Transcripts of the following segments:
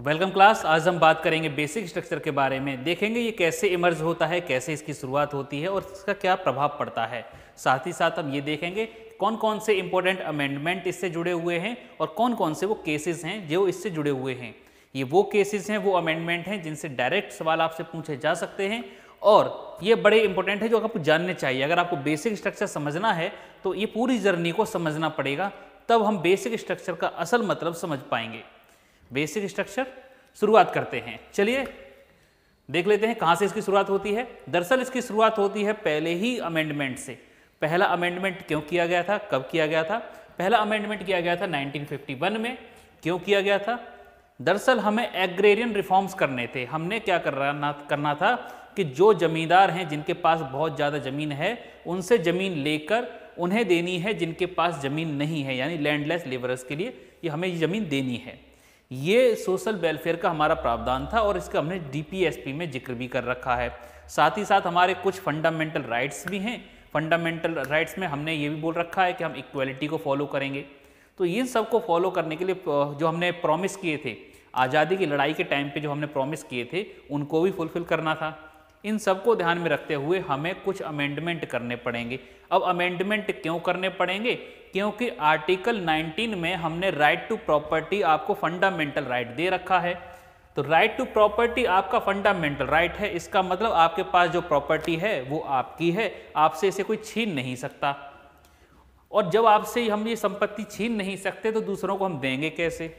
तो welcome class. आज हम बात करेंगे बेसिक स्ट्रक्चर के बारे में। देखेंगे ये कैसे इमर्ज होता है, कैसे इसकी शुरुआत होती है और इसका क्या प्रभाव पड़ता है। साथ ही साथ हम ये देखेंगे कौन कौन से इंपॉर्टेंट अमेंडमेंट इससे जुड़े हुए हैं और कौन कौन से वो केसेस हैं जो इससे जुड़े हुए हैं। ये वो केसेस हैं, वो अमेंडमेंट हैं जिनसे डायरेक्ट सवाल आपसे पूछे जा सकते हैं और ये बड़े इंपॉर्टेंट है जो आपको जानने चाहिए। अगर आपको बेसिक स्ट्रक्चर समझना है तो ये पूरी जर्नी को समझना पड़ेगा, तब हम बेसिक स्ट्रक्चर का असल मतलब समझ पाएंगे। बेसिक स्ट्रक्चर शुरुआत करते हैं। चलिए देख लेते हैं कहाँ से इसकी शुरुआत होती है। दरअसल इसकी शुरुआत होती है पहले ही अमेंडमेंट से। पहला अमेंडमेंट क्यों किया गया था, कब किया गया था? पहला अमेंडमेंट किया गया था 1951 में। क्यों किया गया था? दरअसल हमें एग्रेरियन रिफॉर्म्स करने थे। हमने क्या करना था कि जो जमींदार हैं जिनके पास बहुत ज़्यादा ज़मीन है उनसे ज़मीन लेकर उन्हें देनी है जिनके पास ज़मीन नहीं है, यानी लैंडलेस लेबरर्स के लिए ये हमें ये ज़मीन देनी है। ये सोशल वेलफेयर का हमारा प्रावधान था और इसका हमने डीपीएसपी में जिक्र भी कर रखा है। साथ ही साथ हमारे कुछ फंडामेंटल राइट्स भी हैं। फंडामेंटल राइट्स में हमने ये भी बोल रखा है कि हम इक्वलिटी को फॉलो करेंगे। तो इन सब को फॉलो करने के लिए जो हमने प्रॉमिस किए थे, आज़ादी की लड़ाई के टाइम पे जो हमने प्रॉमिस किए थे, उनको भी फुलफिल करना था। इन सब को ध्यान में रखते हुए हमें कुछ अमेंडमेंट करने पड़ेंगे। अब अमेंडमेंट क्यों करने पड़ेंगे? क्योंकि आर्टिकल 19 में हमने राइट टू प्रॉपर्टी आपको फंडामेंटल राइट दे रखा है। तो राइट टू प्रॉपर्टी आपका फंडामेंटल राइट है। इसका मतलब आपके पास जो प्रॉपर्टी है वो आपकी है, आपसे इसे कोई छीन नहीं सकता। और जब आपसे हम ये संपत्ति छीन नहीं सकते तो दूसरों को हम देंगे कैसे?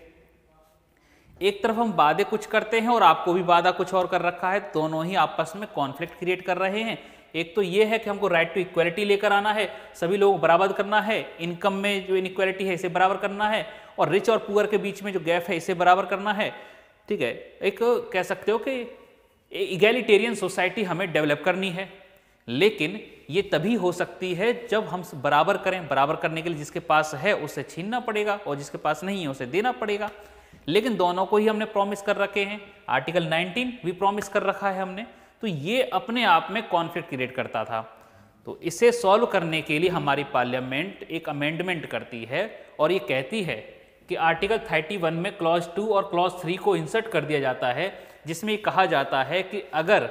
एक तरफ हम वादे कुछ करते हैं और आपको भी वादा कुछ और कर रखा है, दोनों ही आपस में कॉन्फ्लिक्ट क्रिएट कर रहे हैं। एक तो ये है कि हमको राइट टू इक्वलिटी लेकर आना है, सभी लोगों को बराबर करना है, इनकम में जो इनइक्वलिटी है इसे बराबर करना है और रिच और पुअर के बीच में जो गैप है इसे बराबर करना है। ठीक है, एक कह सकते हो कि इगैलिटेरियन सोसाइटी हमें डेवलप करनी है। लेकिन ये तभी हो सकती है जब हम बराबर करें। बराबर करने के लिए जिसके पास है उसे छीनना पड़ेगा और जिसके पास नहीं है उसे देना पड़ेगा। लेकिन दोनों को ही हमने प्रॉमिस कर रखे हैं। आर्टिकल 19 भी प्रॉमिस कर रखा है हमने। तो ये अपने आप में कॉन्फ्लिक्ट क्रिएट करता था। तो इसे सॉल्व करने के लिए हमारी पार्लियामेंट एक अमेंडमेंट करती है और ये कहती है कि आर्टिकल 31 में क्लॉज 2 और क्लॉज 3 को इंसर्ट कर दिया जाता है, जिसमें कहा जाता है कि अगर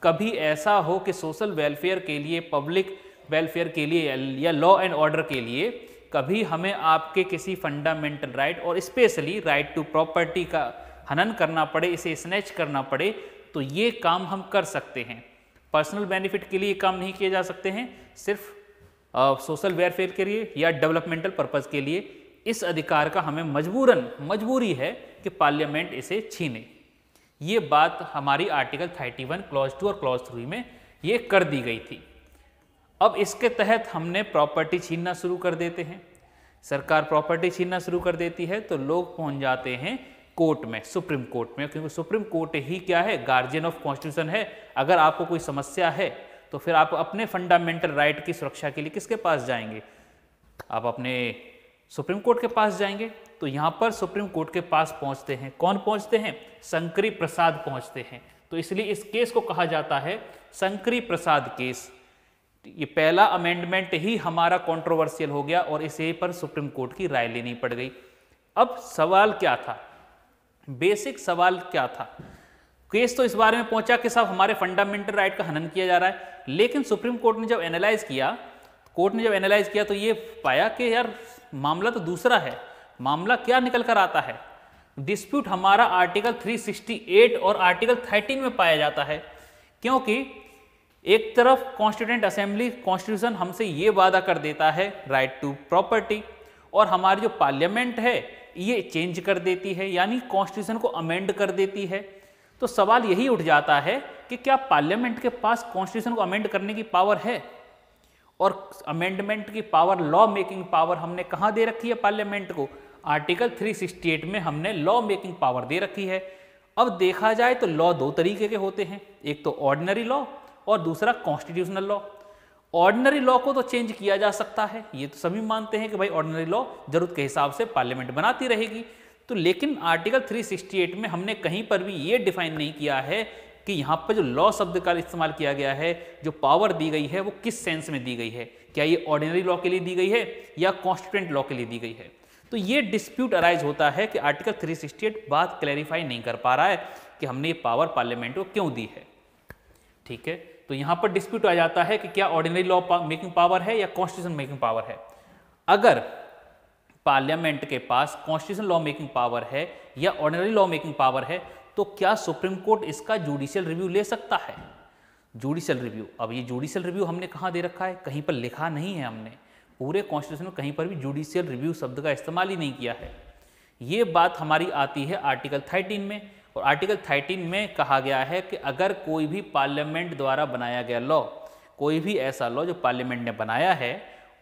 कभी ऐसा हो कि सोशल वेलफेयर के लिए, पब्लिक वेलफेयर के लिए या लॉ एंड ऑर्डर के लिए कभी हमें आपके किसी फंडामेंटल राइट और स्पेशली राइट टू प्रॉपर्टी का हनन करना पड़े, इसे स्नैच करना पड़े, तो ये काम हम कर सकते हैं। पर्सनल बेनिफिट के लिए काम नहीं किए जा सकते हैं, सिर्फ सोशल वेलफेयर के लिए या डेवलपमेंटल पर्पज़ के लिए। इस अधिकार का हमें मजबूरी है कि पार्लियामेंट इसे छीने। ये बात हमारी आर्टिकल 31 क्लॉज 2 और क्लॉज 3 में ये कर दी गई थी। अब इसके तहत हमने प्रॉपर्टी छीनना शुरू कर देते हैं। सरकार प्रॉपर्टी छीनना शुरू कर देती है तो लोग पहुंच जाते हैं कोर्ट में, सुप्रीम कोर्ट में, क्योंकि सुप्रीम कोर्ट ही क्या है, गार्जियन ऑफ कॉन्स्टिट्यूशन है। अगर आपको कोई समस्या है तो फिर आप अपने फंडामेंटल राइट की सुरक्षा के लिए किसके पास जाएंगे? आप अपने सुप्रीम कोर्ट के पास जाएंगे। तो यहाँ पर सुप्रीम कोर्ट के पास पहुँचते हैं। कौन पहुँचते हैं? शंकरी प्रसाद पहुँचते हैं। तो इसलिए इस केस को कहा जाता है शंकरी प्रसाद केस। ये पहला अमेंडमेंट ही हमारा कंट्रोवर्शियल हो गया और इसे पर सुप्रीम कोर्ट की राय लेनी पड़ गई। अब सवाल क्या था? बेसिक सवाल क्या था? केस तो इस बारे में पहुंचा कि साहब हमारे फंडामेंटल राइट का हनन किया जा रहा है। लेकिन सुप्रीम कोर्ट ने जब एनालाइज किया तो ये पाया कि यार मामला तो दूसरा है। मामला क्या निकल कर आता है? डिस्प्यूट हमारा आर्टिकल 368 और आर्टिकल 13 में पाया जाता है। क्योंकि एक तरफ कॉन्स्टिट्यूएंट असेंबली, कॉन्स्टिट्यूशन हमसे ये वादा कर देता है राइट टू प्रॉपर्टी, और हमारी जो पार्लियामेंट है ये चेंज कर देती है, यानी कॉन्स्टिट्यूशन को अमेंड कर देती है। तो सवाल यही उठ जाता है कि क्या पार्लियामेंट के पास कॉन्स्टिट्यूशन को अमेंड करने की पावर है? और अमेंडमेंट की पावर, लॉ मेकिंग पावर हमने कहाँ दे रखी है पार्लियामेंट को? आर्टिकल 368 में हमने लॉ मेकिंग पावर दे रखी है। अब देखा जाए तो लॉ दो तरीके के होते हैं, एक तो ऑर्डिनरी लॉ और दूसरा कॉन्स्टिट्यूशनल लॉ। ऑर्डिनरी लॉ को तो चेंज किया जा सकता है, ये तो सभी मानते हैं कि भाई ऑर्डिनरी लॉ जरूरत के हिसाब से पार्लियामेंट बनाती रहेगी। तो लेकिन आर्टिकल 368 में हमने कहीं पर भी ये डिफाइन नहीं किया है कि यहाँ पर जो लॉ शब्द का इस्तेमाल किया गया है, जो पावर दी गई है वो किस सेंस में दी गई है, क्या ये ऑर्डिनरी लॉ के लिए दी गई है या कॉन्स्टिट्यूएंट लॉ के लिए दी गई है। तो ये डिस्प्यूट अराइज होता है कि आर्टिकल 368 बात क्लैरिफाई नहीं कर पा रहा है कि हमने ये पावर पार्लियामेंट को क्यों दी है। ठीक है, तो यहाँ पर डिस्प्यूट आ जाता है कि क्या ऑर्डिनरी लॉ मेकिंग पावर है या कॉन्स्टिट्यूशन मेकिंग पावर है। अगर पार्लियामेंट के पास कॉन्स्टिट्यूशन लॉ मेकिंग पावर है या ऑर्डिनरी लॉ मेकिंग पावर है, तो क्या सुप्रीम कोर्ट इसका जुडिशियल रिव्यू ले सकता है। जुडिशियल रिव्यू, अब ये जुडिशियल रिव्यू हमने कहाँ दे रखा है, कहीं पर लिखा नहीं है, हमने पूरे कॉन्स्टिट्यूशन में कहीं पर भी जुडिशियल रिव्यू शब्द का इस्तेमाल ही नहीं किया है। ये बात हमारी आती है आर्टिकल 13 में, और आर्टिकल 13 में कहा गया है कि अगर कोई भी पार्लियामेंट द्वारा बनाया गया लॉ, कोई भी ऐसा लॉ जो पार्लियामेंट ने बनाया है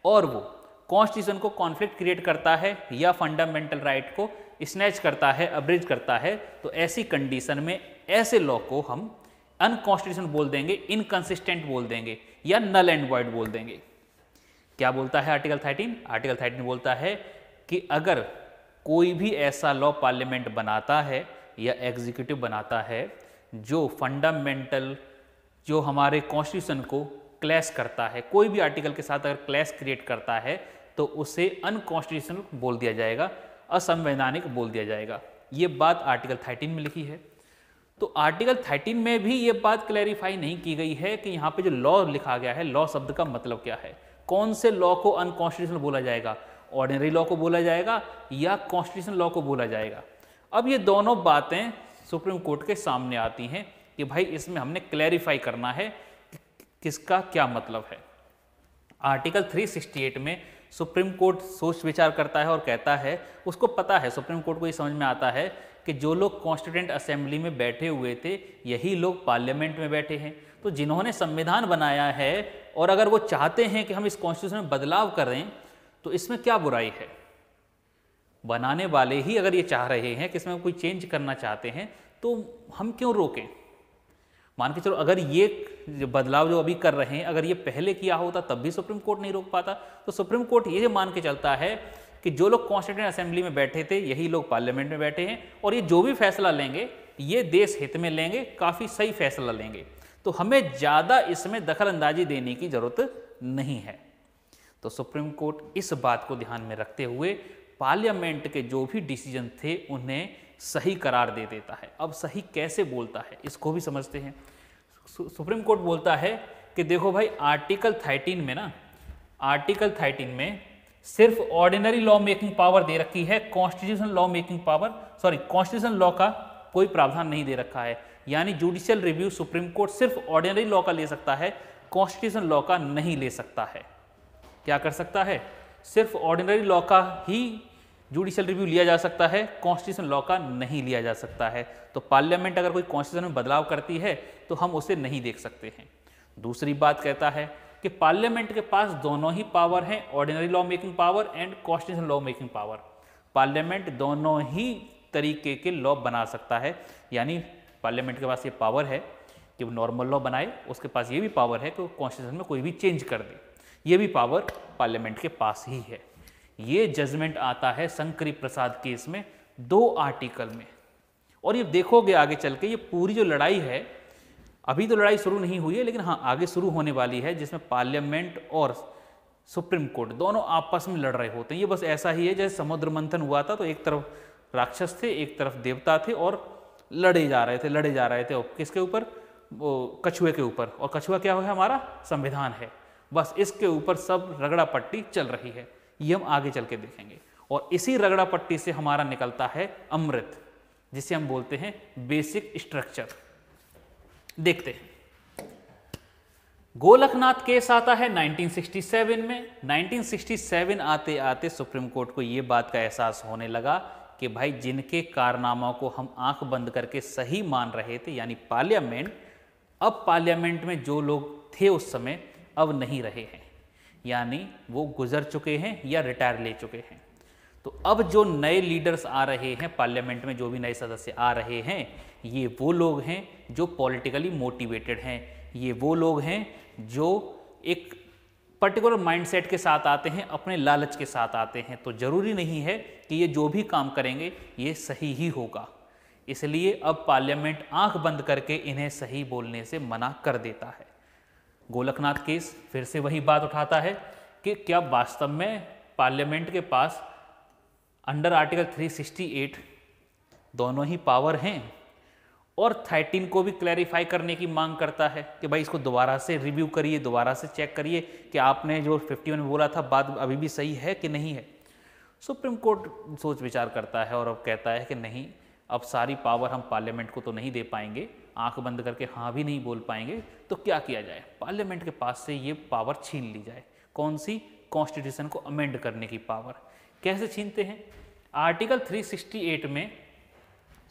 और वो कॉन्स्टिट्यूशन को कॉन्फ्लिक्ट क्रिएट करता है या फंडामेंटल राइट को स्नैच करता है, अब्रिज करता है, तो ऐसी कंडीशन में ऐसे लॉ को हम अनकॉन्स्टिट्यूशनल बोल देंगे, इनकंसिस्टेंट बोल देंगे या नल एंड वॉइड बोल देंगे। क्या बोलता है आर्टिकल 13? आर्टिकल 13 बोलता है कि अगर कोई भी ऐसा लॉ पार्लियामेंट बनाता है या एग्जीक्यूटिव बनाता है जो फंडामेंटल, जो हमारे कॉन्स्टिट्यूशन को क्लैश करता है, कोई भी आर्टिकल के साथ अगर क्लैश क्रिएट करता है, तो उसे अनकॉन्स्टिट्यूशनल बोल दिया जाएगा, असंवैधानिक बोल दिया जाएगा। ये बात आर्टिकल 13 में लिखी है। तो आर्टिकल 13 में भी ये बात क्लैरिफाई नहीं की गई है कि यहाँ पे जो लॉ लिखा गया है, लॉ शब्द का मतलब क्या है, कौन से लॉ को अनकॉन्स्टिट्यूशनल बोला जाएगा, ऑर्डिनरी लॉ को बोला जाएगा या कॉन्स्टिट्यूशनल लॉ को बोला जाएगा। अब ये दोनों बातें सुप्रीम कोर्ट के सामने आती हैं कि भाई इसमें हमने क्लैरिफाई करना है कि किसका क्या मतलब है। आर्टिकल 368 में सुप्रीम कोर्ट सोच विचार करता है और कहता है, उसको पता है, सुप्रीम कोर्ट को ये समझ में आता है कि जो लोग कॉन्स्टिट्यूएंट असेंबली में बैठे हुए थे यही लोग पार्लियामेंट में बैठे हैं। तो जिन्होंने संविधान बनाया है और अगर वो चाहते हैं कि हम इस कॉन्स्टिट्यूशन में बदलाव करें, तो इसमें क्या बुराई है। बनाने वाले ही अगर ये चाह रहे हैं कि इसमें कोई चेंज करना चाहते हैं, तो हम क्यों रोकें। मान के चलो अगर ये बदलाव जो अभी कर रहे हैं अगर ये पहले किया होता तब भी सुप्रीम कोर्ट नहीं रोक पाता। तो सुप्रीम कोर्ट ये मान के चलता है कि जो लोग कॉन्स्टिट्यूएंट असेंबली में बैठे थे यही लोग पार्लियामेंट में बैठे हैं और ये जो भी फैसला लेंगे ये देश हित में लेंगे, काफ़ी सही फैसला लेंगे, तो हमें ज़्यादा इसमें दखल अंदाजी देने की ज़रूरत नहीं है। तो सुप्रीम कोर्ट इस बात को ध्यान में रखते हुए पार्लियामेंट के जो भी डिसीजन थे उन्हें सही करार दे देता है। अब सही कैसे बोलता है इसको भी समझते हैं। सुप्रीम कोर्ट बोलता है कि देखो भाई आर्टिकल 13 में ना, आर्टिकल 13 में सिर्फ ऑर्डिनरी लॉ मेकिंग पावर दे रखी है, constitution law making power, sorry constitution law का कोई प्रावधान नहीं दे रखा है। यानी जुडिशियल रिव्यू सुप्रीम कोर्ट सिर्फ ऑर्डिनरी लॉ का ले सकता है, कॉन्स्टिट्यूशन लॉ का नहीं ले सकता है। क्या कर सकता है? सिर्फ ऑर्डिनरी लॉ का ही जुडिशियल रिव्यू लिया जा सकता है, कॉन्स्टिट्यूशन लॉ का नहीं लिया जा सकता है। तो पार्लियामेंट अगर कोई कॉन्स्टिट्यूशन में बदलाव करती है तो हम उसे नहीं देख सकते हैं। दूसरी बात कहता है कि पार्लियामेंट के पास दोनों ही पावर हैं, ordinary law making power and constitution law making power. Parliament दोनों ही तरीके के लॉ बना सकता है। यानी पार्लियामेंट के पास ये पावर है कि वो नॉर्मल लॉ बनाए, उसके पास ये भी पावर है कि वो कॉन्स्टिट्यूशन में कोई भी चेंज कर दे, ये भी पावर पार्लियामेंट के पास ही है। ये जजमेंट आता है शंकरी प्रसाद केस में 2 आर्टिकल में। और ये देखोगे आगे चल के ये पूरी जो लड़ाई है, अभी तो लड़ाई शुरू नहीं हुई है लेकिन हाँ आगे शुरू होने वाली है, जिसमें पार्लियामेंट और सुप्रीम कोर्ट दोनों आपस में लड़ रहे होते हैं। ये बस ऐसा ही है जैसे समुद्र मंथन हुआ था, तो एक तरफ राक्षस थे एक तरफ देवता थे और लड़े जा रहे थे और किसके ऊपर? वो कछुए के ऊपर। और कछुआ क्या है? हमारा संविधान है। बस इसके ऊपर सब रगड़ा पट्टी चल रही है, ये हम आगे चल के देखेंगे। और इसी रगड़ा पट्टी से हमारा निकलता है अमृत, जिसे हम बोलते हैं बेसिक स्ट्रक्चर। देखते हैं। गोलकनाथ केस आता है 1967 में। 1967 आते आते सुप्रीम कोर्ट को ये बात का एहसास होने लगा कि भाई जिनके कारनामों को हम आंख बंद करके सही मान रहे थे, यानी पार्लियामेंट, अब पार्लियामेंट में जो लोग थे उस समय अब नहीं रहे हैं, यानी वो गुजर चुके हैं या रिटायर ले चुके हैं। तो अब जो नए लीडर्स आ रहे हैं पार्लियामेंट में, जो भी नए सदस्य आ रहे हैं, ये वो लोग हैं जो पॉलिटिकली मोटिवेटेड हैं, ये वो लोग हैं जो एक पर्टिकुलर माइंडसेट के साथ आते हैं, अपने लालच के साथ आते हैं। तो जरूरी नहीं है कि ये जो भी काम करेंगे ये सही ही होगा। इसलिए अब पार्लियामेंट आंख बंद करके इन्हें सही बोलने से मना कर देता है। गोलकनाथ केस फिर से वही बात उठाता है कि क्या वास्तव में पार्लियामेंट के पास अंडर आर्टिकल 368 दोनों ही पावर हैं, और 13 को भी क्लैरिफाई करने की मांग करता है कि भाई इसको दोबारा से रिव्यू करिए, दोबारा से चेक करिए कि आपने जो 51 में बोला था बात अभी भी सही है कि नहीं है। सुप्रीम कोर्ट सोच विचार करता है और अब कहता है कि नहीं, अब सारी पावर हम पार्लियामेंट को तो नहीं दे पाएंगे, आंख बंद करके हाँ भी नहीं बोल पाएंगे, तो क्या किया जाए, पार्लियामेंट के पास से ये पावर छीन ली जाए। कौन सी? कॉन्स्टिट्यूशन को अमेंड करने की पावर। कैसे छीनते हैं? आर्टिकल 368 में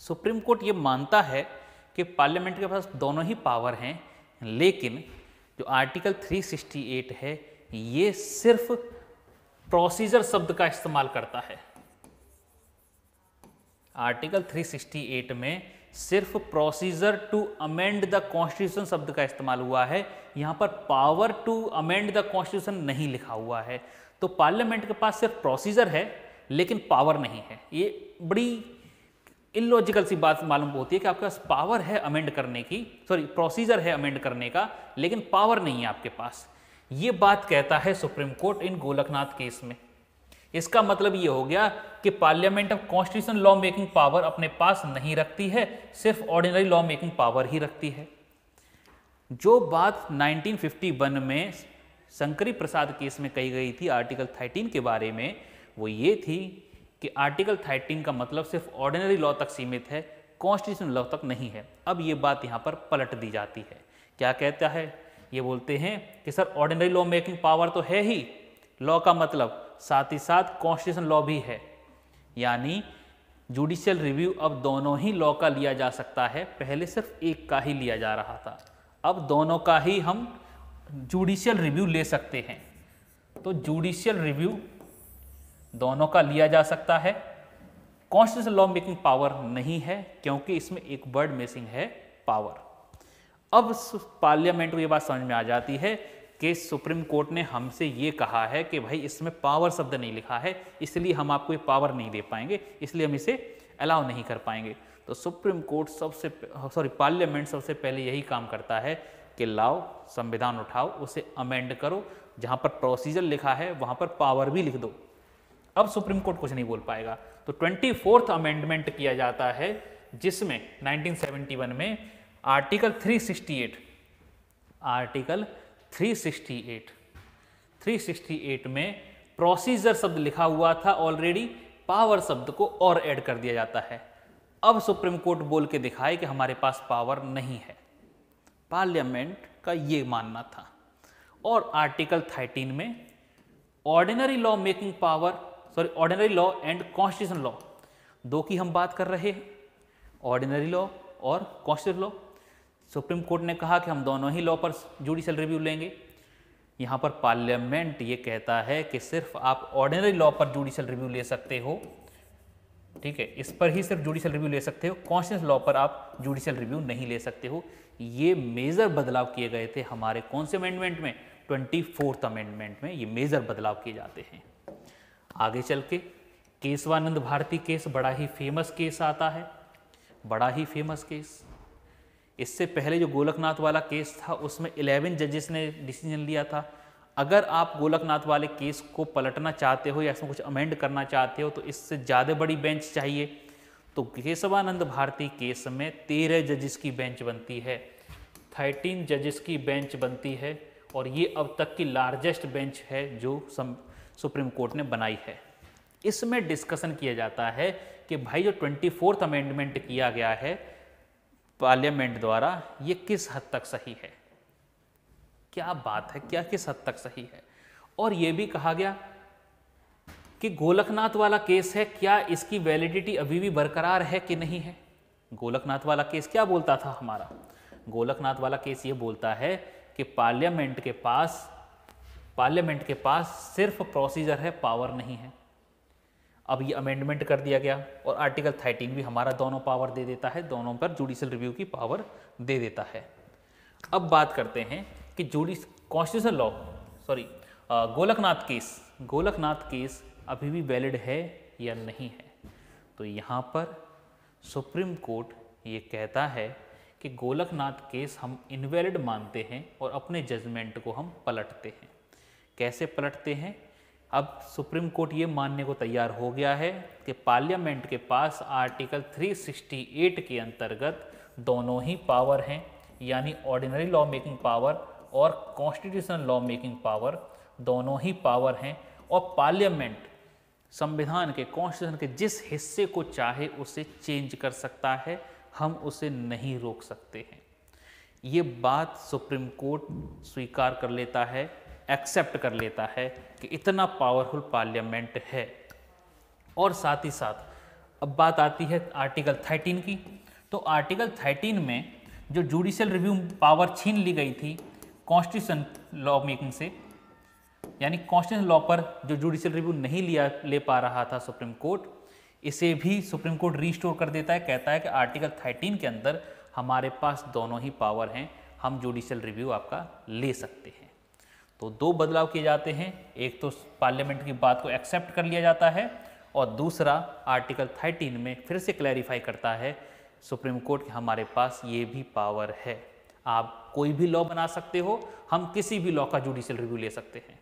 सुप्रीम कोर्ट ये मानता है कि पार्लियामेंट के पास दोनों ही पावर हैं, लेकिन जो आर्टिकल 368 है ये सिर्फ प्रोसीजर शब्द का इस्तेमाल करता है। आर्टिकल 368 में सिर्फ procedure to amend the constitution शब्द का इस्तेमाल हुआ है, यहां पर power to amend the constitution नहीं लिखा हुआ है। तो पार्लियामेंट के पास सिर्फ प्रोसीजर है लेकिन पावर नहीं है। ये बड़ी इलॉजिकल सी बात मालूम होती है कि आपके पास पावर है अमेंड करने की, प्रोसीजर है अमेंड करने का, लेकिन पावर नहीं है आपके पास। ये बात कहता है सुप्रीम कोर्ट इन गोलकनाथ केस में। इसका मतलब ये हो गया कि parliament of constitution law making power अपने पास नहीं रखती है, सिर्फ ऑर्डिनरी लॉ मेकिंग पावर ही रखती है। जो बात 1951 में शंकरी प्रसाद केस में कही गई थी आर्टिकल 13 के बारे में, वो ये थी कि आर्टिकल 13 का मतलब सिर्फ ऑर्डिनरी लॉ तक सीमित है, कॉन्स्टिट्यूशन लॉ तक नहीं है। अब ये बात यहाँ पर पलट दी जाती है। क्या कहता है? ये बोलते हैं कि sir ordinary law making power तो है ही, लॉ का मतलब साथ ही साथ कॉन्स्टिट्यूशन लॉ भी है, यानी जुडिशियल रिव्यू अब दोनों ही लॉ का लिया जा सकता है। पहले सिर्फ एक का ही लिया जा रहा था, अब दोनों का ही हम जुडिशियल रिव्यू ले सकते हैं। तो जुडिशियल रिव्यू दोनों का लिया जा सकता है। कॉन्स्टिट्यूशन लॉ मेकिंग पावर नहीं है क्योंकि इसमें एक वर्ड मिसिंग है, पावर। अब पार्लियामेंट को ये बात समझ में आ जाती है कि सुप्रीम कोर्ट ने हमसे ये कहा है कि भाई इसमें पावर शब्द नहीं लिखा है, इसलिए हम आपको ये पावर नहीं दे पाएंगे, इसलिए हम इसे अलाउ नहीं कर पाएंगे। तो सुप्रीम कोर्ट पार्लियामेंट सबसे पहले यही काम करता है कि लाओ संविधान उठाओ, उसे अमेंड करो, जहां पर प्रोसीजर लिखा है वहां पर पावर भी लिख दो। अब सुप्रीम कोर्ट कुछ नहीं बोल पाएगा। तो 24th अमेंडमेंट किया जाता है, जिसमें 1971 में आर्टिकल 368 में प्रोसीजर शब्द लिखा हुआ था ऑलरेडी, पावर शब्द को और ऐड कर दिया जाता है। अब सुप्रीम कोर्ट बोल के दिखाए कि हमारे पास पावर नहीं है, पार्लियामेंट का ये मानना था। और आर्टिकल 13 में ordinary law making power, ordinary law and constitution law, दो की हम बात कर रहे हैं, ऑर्डिनरी लॉ और कॉन्स्टिट्यूशन लॉ। सुप्रीम कोर्ट ने कहा कि हम दोनों ही लॉ पर जुडिशियल रिव्यू लेंगे। यहाँ पर पार्लियामेंट ये कहता है कि सिर्फ आप ऑर्डिनरी लॉ पर जुडिशियल रिव्यू ले सकते हो, ठीक है, इस पर ही सिर्फ जुडिशियल रिव्यू ले सकते हो, कॉन्स्टिट्यूशन लॉ पर आप जुडिशियल रिव्यू नहीं ले सकते हो। ये मेजर बदलाव किए गए थे हमारे कौन से अमेंडमेंट में? 24th अमेंडमेंट में ये मेजर बदलाव किए जाते हैं। आगे चल के केशवानंद भारती केस बड़ा ही फेमस केस आता है, बड़ा ही फेमस केस। इससे पहले जो गोलकनाथ वाला केस था उसमें 11 जजेस ने डिसीजन लिया था। अगर आप गोलकनाथ वाले केस को पलटना चाहते हो या इसमें कुछ अमेंड करना चाहते हो तो इससे ज़्यादा बड़ी बेंच चाहिए। तो केशवानंद भारती केस में 13 जजेस की बेंच बनती है, 13 जजेस की बेंच बनती है, और ये अब तक की लार्जेस्ट बेंच है जो सुप्रीम कोर्ट ने बनाई है। इसमें डिस्कशन किया जाता है कि भाई जो 24th अमेंडमेंट किया गया है पार्लियामेंट द्वारा, ये किस हद तक सही है, क्या बात है, क्या किस हद तक सही है। और ये भी कहा गया कि गोलकनाथ वाला केस है, क्या इसकी वैलिडिटी अभी भी बरकरार है कि नहीं है। गोलकनाथ वाला केस क्या बोलता था हमारा? गोलकनाथ वाला केस ये बोलता है कि पार्लियामेंट के पास सिर्फ प्रोसीजर है, पावर नहीं है। अब ये अमेंडमेंट कर दिया गया और आर्टिकल 13 भी हमारा दोनों पावर दे देता है, दोनों पर जुडिशियल रिव्यू की पावर दे देता है। अब बात करते हैं कि कॉन्स्टिट्यूशन लॉ गोलकनाथ केस अभी भी वैलिड है या नहीं है। तो यहाँ पर सुप्रीम कोर्ट ये कहता है कि गोलकनाथ केस हम इनवैलिड मानते हैं और अपने जजमेंट को हम पलटते हैं। कैसे पलटते हैं? अब सुप्रीम कोर्ट ये मानने को तैयार हो गया है कि पार्लियामेंट के पास आर्टिकल 368 के अंतर्गत दोनों ही पावर हैं, यानी ऑर्डिनरी लॉ मेकिंग पावर और कॉन्स्टिट्यूशनल लॉ मेकिंग पावर, दोनों ही पावर हैं। और पार्लियामेंट संविधान के, कॉन्स्टिट्यूशन के जिस हिस्से को चाहे उसे चेंज कर सकता है, हम उसे नहीं रोक सकते हैं। ये बात सुप्रीम कोर्ट स्वीकार कर लेता है, एक्सेप्ट कर लेता है कि इतना पावरफुल पार्लियामेंट है। और साथ ही साथ अब बात आती है आर्टिकल 13 की। तो आर्टिकल 13 में जो जुडिशियल रिव्यू पावर छीन ली गई थी कॉन्स्टिट्यूशन लॉ मेकिंग से, यानी कॉन्स्टिट्यूशन लॉ पर जो जुडिशियल रिव्यू नहीं ले पा रहा था सुप्रीम कोर्ट, इसे भी सुप्रीम कोर्ट रीस्टोर कर देता है। कहता है कि आर्टिकल 13 के अंदर हमारे पास दोनों ही पावर हैं, हम जुडिशियल रिव्यू आपका ले सकते हैं। तो दो बदलाव किए जाते हैं, एक तो पार्लियामेंट की बात को एक्सेप्ट कर लिया जाता है और दूसरा आर्टिकल 13 में फिर से क्लैरिफाई करता है सुप्रीम कोर्ट कि हमारे पास ये भी पावर है। आप कोई भी लॉ बना सकते हो, हम किसी भी लॉ का जुडिशियल रिव्यू ले सकते हैं।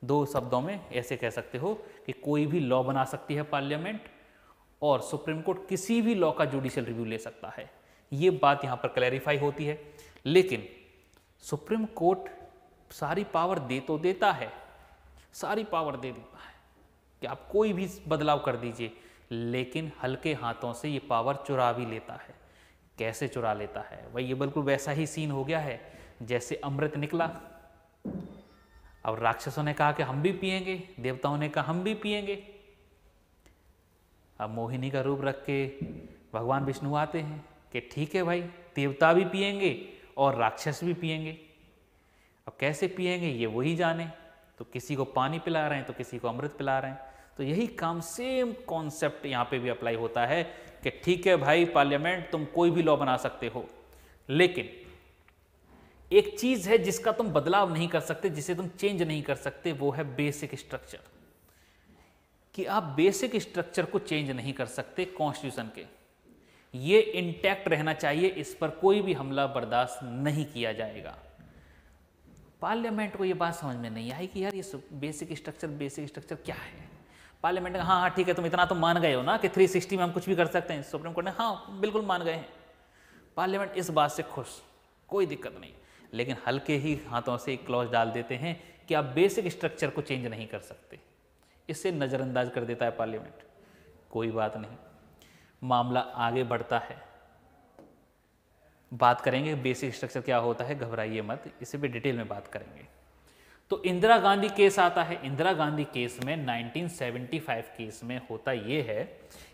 दो शब्दों में ऐसे कह सकते हो कि कोई भी लॉ बना सकती है पार्लियामेंट और सुप्रीम कोर्ट किसी भी लॉ का जुडिशियल रिव्यू ले सकता है। ये बात यहाँ पर क्लैरिफाई होती है। लेकिन सुप्रीम कोर्ट सारी पावर दे तो देता है, सारी पावर दे देता है कि आप कोई भी बदलाव कर दीजिए, लेकिन हल्के हाथों से ये पावर चुरा भी लेता है। कैसे चुरा लेता है? वही ये बिल्कुल वैसा ही सीन हो गया है जैसे अमृत निकला। अब राक्षसों ने कहा कि हम भी पिएंगे, देवताओं ने कहा हम भी पिएंगे। अब मोहिनी का रूप रख के भगवान विष्णु आते हैं कि ठीक है भाई, देवता भी पिएंगे और राक्षस भी पिएंगे। अब कैसे पिएंगे ये वही जाने। तो किसी को पानी पिला रहे हैं तो किसी को अमृत पिला रहे हैं। तो यही काम, सेम कॉन्सेप्ट यहाँ पे भी अप्लाई होता है कि ठीक है भाई पार्लियामेंट, तुम कोई भी लॉ बना सकते हो, लेकिन एक चीज है जिसका तुम बदलाव नहीं कर सकते, जिसे तुम चेंज नहीं कर सकते, वो है बेसिक स्ट्रक्चर। कि आप बेसिक स्ट्रक्चर को चेंज नहीं कर सकते कॉन्स्टिट्यूशन के, ये इंटैक्ट रहना चाहिए, इस पर कोई भी हमला बर्दाश्त नहीं किया जाएगा। पार्लियामेंट को ये बात समझ में नहीं आई कि यार ये बेसिक स्ट्रक्चर क्या है। पार्लियामेंट ने हाँ ठीक है, तुम इतना तो मान गए हो ना कि 360 में हम कुछ भी कर सकते हैं। सुप्रीम कोर्ट ने हाँ बिल्कुल मान गए हैं। पार्लियामेंट इस बात से खुश, कोई दिक्कत नहीं। लेकिन हल्के ही हाथों से एक क्लॉज डाल देते हैं कि आप बेसिक स्ट्रक्चर को चेंज नहीं कर सकते। इससे नज़रअंदाज कर देता है पार्लियामेंट। कोई बात नहीं, मामला आगे बढ़ता है। बात करेंगे बेसिक स्ट्रक्चर क्या होता है, घबराइए मत, इसे भी डिटेल में बात करेंगे। तो इंदिरा गांधी केस आता है। इंदिरा गांधी केस में 1975 केस में होता ये है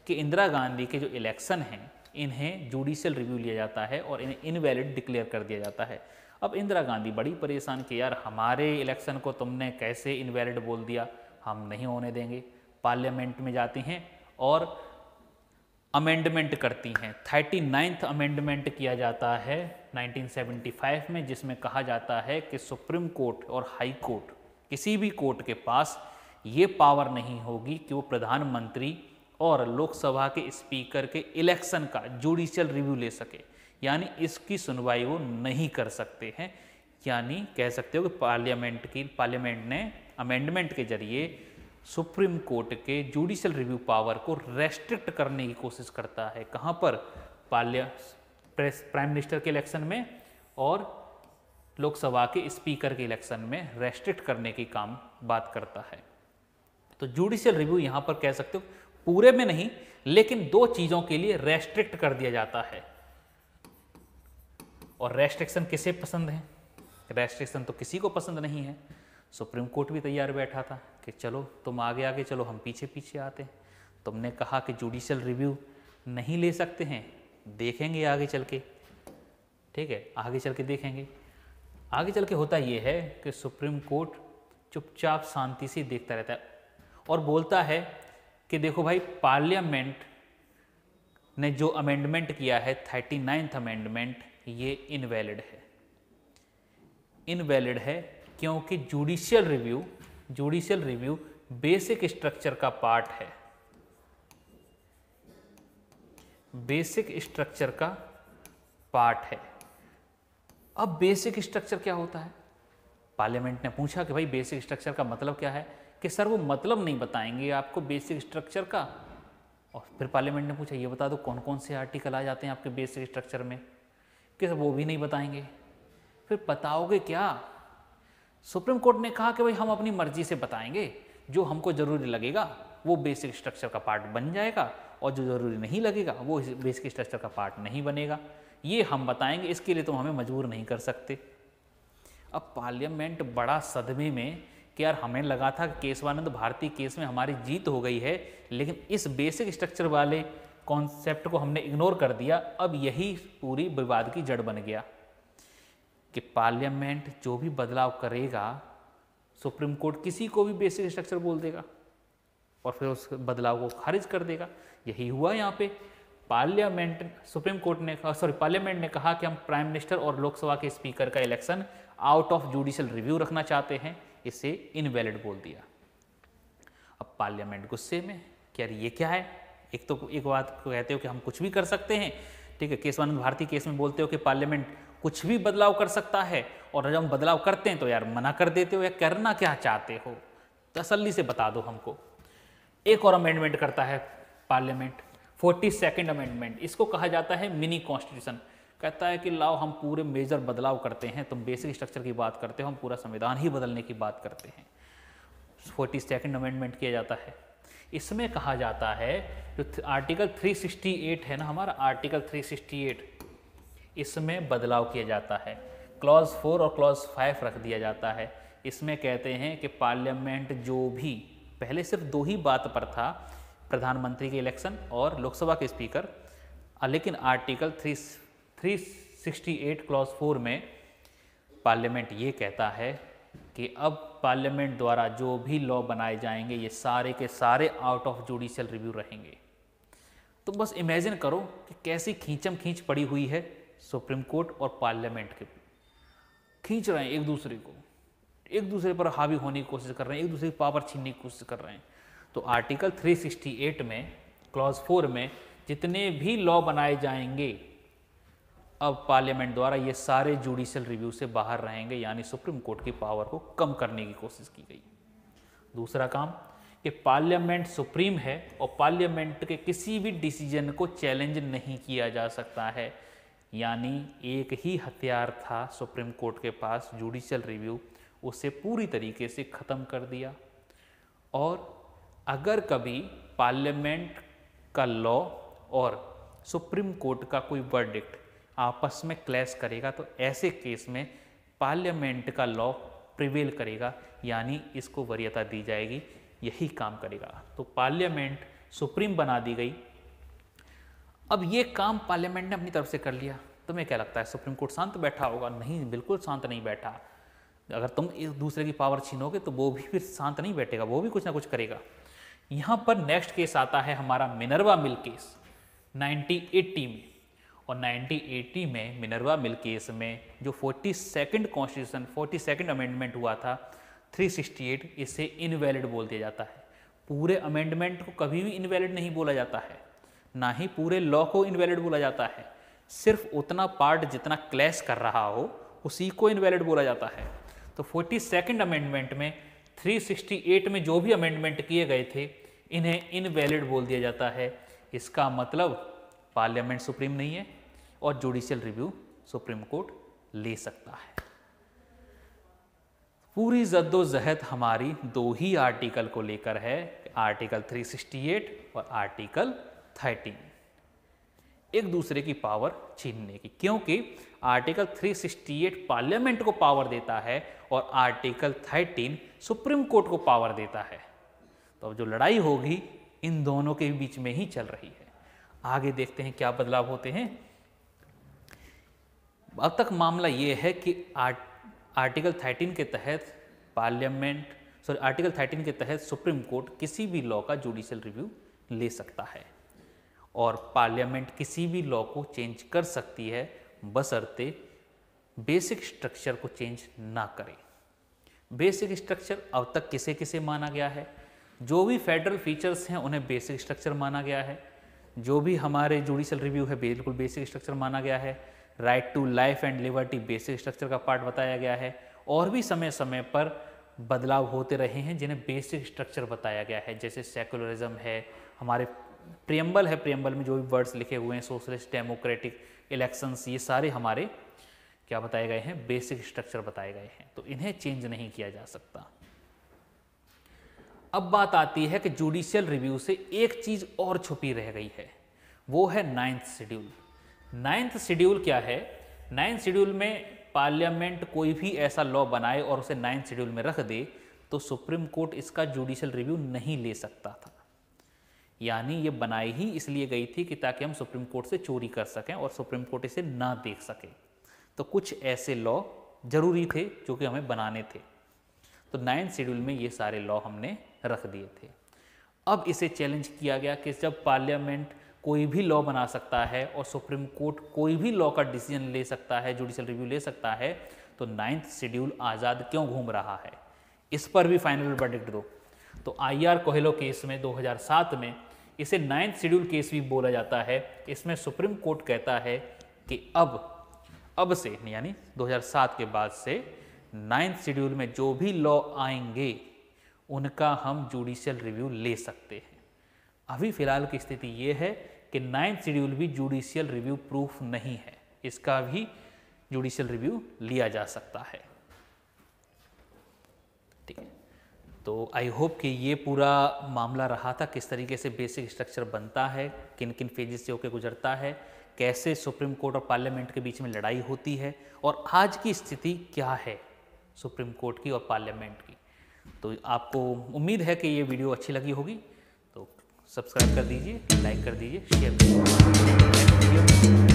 कि इंदिरा गांधी के जो इलेक्शन हैं इन्हें जुडिशियल रिव्यू लिया जाता है और इन्हें इनवैलिड डिक्लेयर कर दिया जाता है। अब इंदिरा गांधी बड़ी परेशान कि यार हमारे इलेक्शन को तुमने कैसे इनवैलिड बोल दिया, हम नहीं होने देंगे। पार्लियामेंट में जाती हैं और अमेंडमेंट करती हैं। 39th अमेंडमेंट किया जाता है 1975 में, जिसमें कहा जाता है कि सुप्रीम कोर्ट और हाई कोर्ट, किसी भी कोर्ट के पास ये पावर नहीं होगी कि वो प्रधानमंत्री और लोकसभा के स्पीकर के इलेक्शन का जुडिशियल रिव्यू ले सके, यानी इसकी सुनवाई वो नहीं कर सकते हैं। यानी कह सकते हो कि पार्लियामेंट ने अमेंडमेंट के जरिए सुप्रीम कोर्ट के जुडिशियल रिव्यू पावर को रेस्ट्रिक्ट करने की कोशिश करता है। कहाँ पर? प्राइम मिनिस्टर के इलेक्शन में और लोकसभा के स्पीकर के इलेक्शन में रेस्ट्रिक्ट करने की काम बात करता है। तो जुडिशियल रिव्यू यहाँ पर कह सकते हो पूरे में नहीं, लेकिन दो चीज़ों के लिए रेस्ट्रिक्ट कर दिया जाता है। और रेस्ट्रिक्शन किसे पसंद है? रेस्ट्रिक्शन तो किसी को पसंद नहीं है। सुप्रीम कोर्ट भी तैयार बैठा था कि चलो तुम आगे आगे चलो, हम पीछे पीछे आते हैं। तुमने कहा कि जुडिशियल रिव्यू नहीं ले सकते हैं, देखेंगे आगे चल के। ठीक है, आगे चल के देखेंगे। आगे चल के होता ये है कि सुप्रीम कोर्ट चुपचाप शांति से देखता रहता है और बोलता है कि देखो भाई, पार्लियामेंट ने जो अमेंडमेंट किया है 39th अमेंडमेंट, ये इनवैलिड है। इनवैलिड है क्योंकि जुडिशियल रिव्यू बेसिक स्ट्रक्चर का पार्ट है। बेसिक स्ट्रक्चर का पार्ट है। अब बेसिक स्ट्रक्चर क्या होता है? पार्लियामेंट ने पूछा कि भाई बेसिक स्ट्रक्चर का मतलब क्या है, कि सर वो मतलब नहीं बताएंगे आपको बेसिक स्ट्रक्चर का। और फिर पार्लियामेंट ने पूछा ये बता दो कौन कौन से आर्टिकल आ जाते हैं आपके बेसिक स्ट्रक्चर में, कि वो भी नहीं बताएंगे। फिर बताओगे क्या? सुप्रीम कोर्ट ने कहा कि भाई हम अपनी मर्जी से बताएंगे, जो हमको जरूरी लगेगा वो बेसिक स्ट्रक्चर का पार्ट बन जाएगा, और जो जरूरी नहीं लगेगा वो बेसिक स्ट्रक्चर का पार्ट नहीं बनेगा, ये हम बताएंगे, इसके लिए तुम हमें मजबूर नहीं कर सकते। अब पार्लियामेंट बड़ा सदमे में कि यार हमें लगा था कि केशवानंद भारती केस में हमारी जीत हो गई है, लेकिन इस बेसिक स्ट्रक्चर वाले कॉन्सेप्ट को हमने इग्नोर कर दिया। अब यही पूरी विवाद की जड़ बन गया कि पार्लियामेंट जो भी बदलाव करेगा, सुप्रीम कोर्ट किसी को भी बेसिक स्ट्रक्चर बोल देगा और फिर उस बदलाव को खारिज कर देगा। यही हुआ यहाँ पे। पार्लियामेंट ने कहा कि हम प्राइम मिनिस्टर और लोकसभा के स्पीकर का election out of judicial review रखना चाहते हैं, इसे इनवैलिड बोल दिया। अब पार्लियामेंट गुस्से में कि यार ये क्या है, एक बात को कहते हो कि हम कुछ भी कर सकते हैं, ठीक है, केशवानंद भारती केस में बोलते हो कि पार्लियामेंट कुछ भी बदलाव कर सकता है, और जब हम बदलाव करते हैं तो यार मना कर देते हो, या करना क्या चाहते हो, तसल्ली से बता दो हमको। एक और अमेंडमेंट करता है पार्लियामेंट, 42nd अमेंडमेंट, इसको कहा जाता है मिनी कॉन्स्टिट्यूशन। कहता है कि लाओ हम पूरे मेजर बदलाव करते हैं, तुम बेसिक स्ट्रक्चर की बात करते हो, हम पूरा संविधान ही बदलने की बात करते हैं। 42nd अमेंडमेंट किया जाता है। इसमें कहा जाता है जो आर्टिकल 368 है ना, हमारा आर्टिकल 368, इसमें बदलाव किया जाता है। क्लॉज 4 और क्लॉज 5 रख दिया जाता है। इसमें कहते हैं कि पार्लियामेंट जो भी, पहले सिर्फ दो ही बात पर था, प्रधानमंत्री के इलेक्शन और लोकसभा के स्पीकर, लेकिन आर्टिकल 368 क्लॉज 4 में पार्लियामेंट ये कहता है कि अब पार्लियामेंट द्वारा जो भी लॉ बनाए जाएंगे ये सारे के सारे आउट ऑफ जुडिशियल रिव्यू रहेंगे। तो बस इमेजिन करो कि कैसी खींचम खींच पड़ी हुई है सुप्रीम कोर्ट और पार्लियामेंट के, खींच रहे हैं एक दूसरे को, एक दूसरे पर हावी होने की कोशिश कर रहे हैं, एक दूसरे की पावर छीनने की कोशिश कर रहे हैं। तो आर्टिकल 368 में क्लॉज 4 में जितने भी लॉ बनाए जाएंगे अब पार्लियामेंट द्वारा ये सारे जुडिशियल रिव्यू से बाहर रहेंगे, यानी सुप्रीम कोर्ट की पावर को कम करने की कोशिश की गई। दूसरा काम कि पार्लियामेंट सुप्रीम है और पार्लियामेंट के किसी भी डिसीजन को चैलेंज नहीं किया जा सकता है, यानी एक ही हथियार था सुप्रीम कोर्ट के पास, जुडिशियल रिव्यू, उसे पूरी तरीके से ख़त्म कर दिया। और अगर कभी पार्लियामेंट का लॉ और सुप्रीम कोर्ट का कोई वर्डिक्ट आपस में क्लैश करेगा तो ऐसे केस में पार्लियामेंट का लॉ प्रिवेल करेगा, यानी इसको वरीयता दी जाएगी, यही काम करेगा। तो पार्लियामेंट सुप्रीम बना दी गई। अब ये काम पार्लियामेंट ने अपनी तरफ से कर लिया। तुम्हें क्या लगता है सुप्रीम कोर्ट शांत बैठा होगा? नहीं, बिल्कुल शांत नहीं बैठा। अगर तुम एक दूसरे की पावर छीनोगे तो वो भी फिर शांत नहीं बैठेगा, वो भी कुछ ना कुछ करेगा। यहाँ पर नेक्स्ट केस आता है हमारा मिनर्वा मिल केस 1980 में। और 1980 में मिनर्वा मिल केस में जो 42nd अमेंडमेंट हुआ था 368, इसे इनवैलिड बोल दिया जाता है। पूरे अमेंडमेंट को कभी भी इनवैलिड नहीं बोला जाता है, ना ही पूरे लॉ को इनवैलिड बोला जाता है। सिर्फ उतना पार्ट जितना क्लैश कर रहा हो उसी को इनवैलिड बोला जाता है। तो 42nd अमेंडमेंट में 368 में जो भी अमेंडमेंट किए गए थे इन्हें इनवैलिड बोल दिया जाता है। इसका मतलब पार्लियामेंट सुप्रीम नहीं है और जुडिशियल रिव्यू सुप्रीम कोर्ट ले सकता है। पूरी जद्दोजहद हमारी दो ही आर्टिकल को लेकर है, आर्टिकल 368 और आर्टिकल 13, एक दूसरे की पावर छीनने की। क्योंकि आर्टिकल 368 पार्लियामेंट को पावर देता है और आर्टिकल 13 सुप्रीम कोर्ट को पावर देता है। तो अब जो लड़ाई होगी इन दोनों के बीच में ही चल रही है। आगे देखते हैं क्या बदलाव होते हैं। अब तक मामला यह है कि आर्टिकल 13 के तहत आर्टिकल 13 के तहत सुप्रीम कोर्ट किसी भी लॉ का जुडिशियल रिव्यू ले सकता है और पार्लियामेंट किसी भी लॉ को चेंज कर सकती है, बशर्ते बेसिक स्ट्रक्चर को चेंज ना करे। बेसिक स्ट्रक्चर अब तक किसे किसे माना गया है? जो भी फेडरल फीचर्स हैं उन्हें बेसिक स्ट्रक्चर माना गया है। जो भी हमारे जुडिशल रिव्यू है बिल्कुल बेसिक स्ट्रक्चर माना गया है। Right to life and liberty basic structure का पार्ट बताया गया है, और भी समय समय पर बदलाव होते रहे हैं जिन्हें बेसिक स्ट्रक्चर बताया गया है, जैसे सेकुलरिज्म है, हमारे प्रियम्बल है, प्रियम्बल में जो भी वर्ड्स लिखे हुए हैं, सोशलिस्ट, डेमोक्रेटिक, इलेक्शंस, ये सारे हमारे क्या बताए गए हैं, बेसिक स्ट्रक्चर बताए गए हैं, तो इन्हें चेंज नहीं किया जा सकता। अब बात आती है कि जुडिशियल रिव्यू से एक चीज और छुपी रह गई है, वो है 9th शेड्यूल। 9th शेड्यूल क्या है? 9th शेड्यूल में पार्लियामेंट कोई भी ऐसा लॉ बनाए और उसे 9th शेड्यूल में रख दे तो सुप्रीम कोर्ट इसका जुडिशियल रिव्यू नहीं ले सकता था। यानी ये बनाई ही इसलिए गई थी कि ताकि हम सुप्रीम कोर्ट से चोरी कर सकें और सुप्रीम कोर्ट इसे ना देख सके। तो कुछ ऐसे लॉ जरूरी थे जो कि हमें बनाने थे, तो 9th शेड्यूल में ये सारे लॉ हमने रख दिए थे। अब इसे चैलेंज किया गया कि जब पार्लियामेंट कोई भी लॉ बना सकता है और सुप्रीम कोर्ट कोई भी लॉ का डिसीजन ले सकता है, जुडिशियल रिव्यू ले सकता है, तो 9th शेड्यूल आज़ाद क्यों घूम रहा है? इस पर भी फाइनल वर्डिक्ट दो। तो IR कोहेलो केस में 2007 में इसे 9th शेड्यूल केस भी बोला जाता है। इसमें सुप्रीम कोर्ट कहता है कि अब से यानी 2007 के बाद से 9th शेड्यूल में जो भी लॉ आएंगे उनका हम जुडिशियल रिव्यू ले सकते हैं। अभी फिलहाल की स्थिति ये है कि 9th शेड्यूल भी जुडिशियल रिव्यू प्रूफ नहीं है, इसका भी जुडिशियल रिव्यू लिया जा सकता है। ठीक है, तो आई होप कि ये पूरा मामला रहा था, किस तरीके से बेसिक स्ट्रक्चर बनता है, किन किन फेजेस से होकर गुजरता है, कैसे सुप्रीम कोर्ट और पार्लियामेंट के बीच में लड़ाई होती है, और आज की स्थिति क्या है सुप्रीम कोर्ट की और पार्लियामेंट की। तो आपको उम्मीद है कि ये वीडियो अच्छी लगी होगी, तो सब्सक्राइब कर दीजिए, लाइक कर दीजिए, शेयर कर दीजिए।